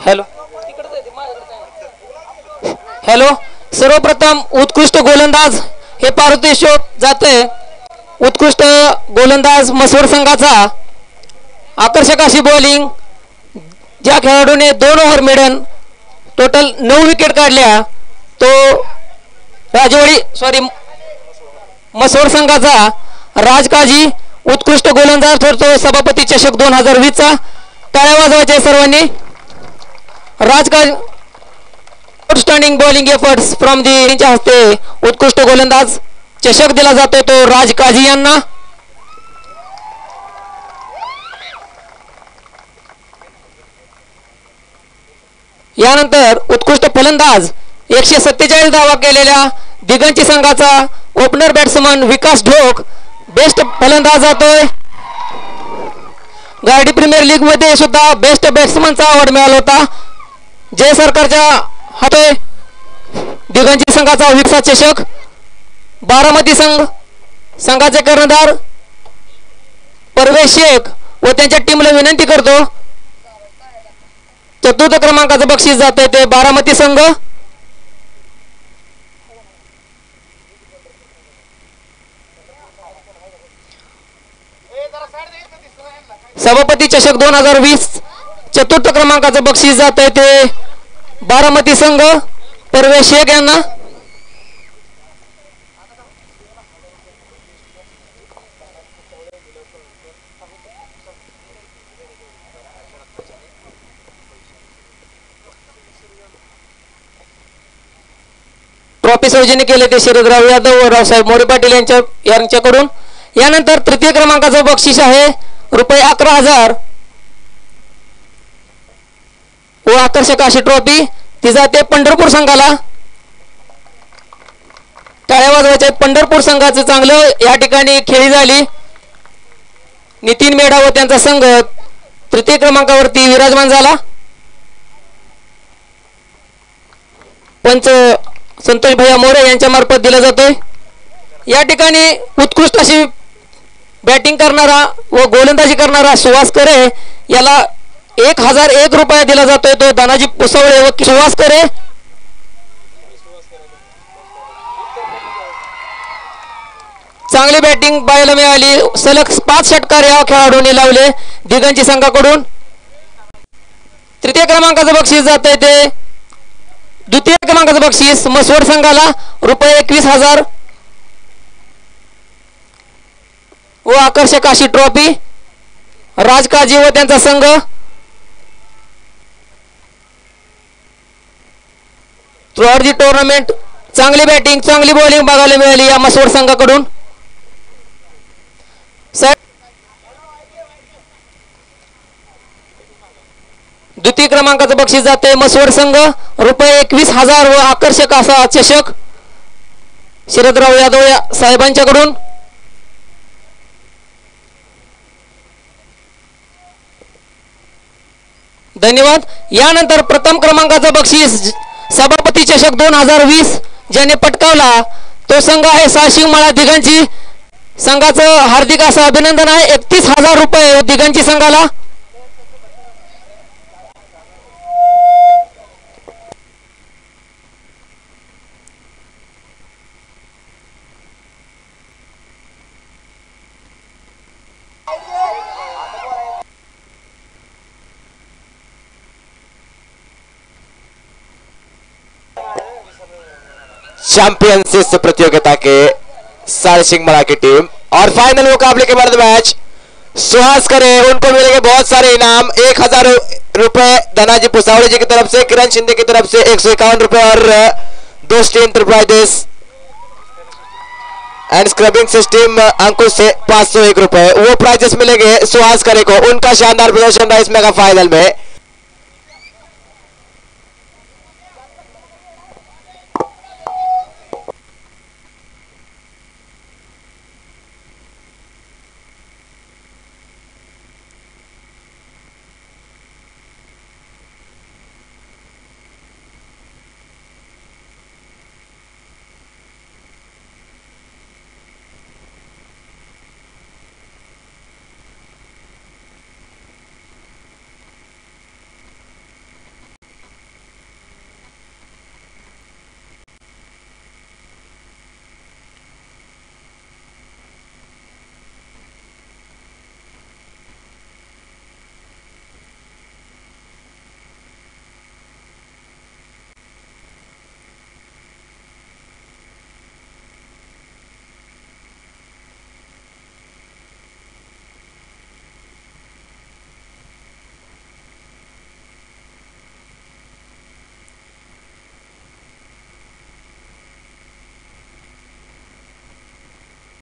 Hello hello, सर्वप्रथम उत्कृष्ट गोलंदाज हे पारितोषिक जाते उत्कृष्ट गोलंदाज मसवड संघाचा. आकर्षक अशी बॉलिंग, ज्या खेळाडूने 2 ओव्हर मिडन टोटल 9 विकेट काढल्या तो मसवड संघाचा राजकाजी उत्कृष्ट गोलंदाज ठरतो सभापती चषक 2020 चा. टाळ्या वाजवायच्या सर्वांनी. राजकाजी outstanding bowling efforts from the यांच्या हस्ते उत्कृष्ट गोलंदाज चषक दिला जातो तो राजकाजी यांना. यानंतर उत्कृष्ट फलंदाज 147 धावा केलेल्या दिगंची संघाचा ओपनर बॅट्समन विकास ढोक बेस्ट फलंदाज जातोय. गार्डी प्रीमियर लीग मध्ये सुद्धा बेस्ट बॅट्समनचा अवॉर्ड मिळाला होता. जय सरकारच्या हाते दिगंची संघाचा विकसा चषक. बारामती संघाचे कर्णधार परवेश शेख व त्यांच्या टीमला विनंती करतो, चतुर्थ क्रमांकाचं बक्षीस जाते ते बारामती संघ. सभापती चषक 2020 चतुर्थ क्रमांकाचं बक्षीस जाते ते बारामती संघ परवेश शेख यांना. ट्रॉफी सौजन्य केले ते शरदराव यादव व रावसाहेब मोरे पाटील यांच्याकडून. यानंतर तृतीय क्रमांकाचं बक्षीस आहे रुपये 11,000 व आकर्षक अशी ट्रॉफी ती जाते पंढरपूर संघाला. टाळ्या वाजवायच्या. पंढरपूर संघाचं चांगलं या ठिकाणी खेळी झाली. नितीन मेढा व त्यांचा संघ तृतीय क्रमांकावरती विराजमान झाला. पंच संतोष भैया मोरे यांच्या मार्फत दिला जातोय. या ठिकाणी उत्कृष्ट अशी बॅटिंग करणारा व गोलंदाजी करणारा सुहास करे याला 1,001 रुपये दिला जातोय तो धनाजी पुसवळे व सुहास करे. चांगली बॅटिंग पाहायला मिळाली. सलग 5 षटकार या खेळाडूंनी लावले दिगंची संघाकडून. तृतीय क्रमांकाचं बक्षीस जात आहे ते द्वितीय क्रमांकाचं बक्षीस मसवड संघाला रुपये 21,000 व आकर्षक अशी ट्रॉफी राजकाजी व त्यांचा संघ. थ्रूआउट दी टुर्नामेंट चांगली बॅटिंग चांगली बॉलिंग बघायला मिळाली या मसवड संघाकडून. द्वितीय क्रमांकाचं बक्षीस जाते मसवड संघ रुपये 21,000 व आकर्षक असा चषक शरदराव यादव साहेबांच्याकडून. धन्यवाद. यानंतर प्रथम क्रमांकाचं बक्षीस सभापती चषक 2020 ज्याने पटकावला तो संघ आहे साशिंग मळा दिगंची संघाचं हार्दिक असं अभिनंदन आहे. 31,000 रुपये दिगंची संघाला. चैंपियंस इस प्रतियोगिता के सारसिंग मड़ा की टीम और फाइनल मुकाबले के बाद मैच सुहास करे उनको मिलेंगे बहुत सारे इनाम. 1,000 रुपए धनाजी पुसावड़े जी की तरफ से, किरण शिंदे की तरफ से 151 रुपए और दोस्ती इंटरप्राइजेस एंड स्क्रबिंग सिस्टम अंकुश से 501 रुपए वो प्राइजेस मिलेंगे सुहास करे को. उनका शानदार प्रदर्शन रहा इस मेगा फाइनल में.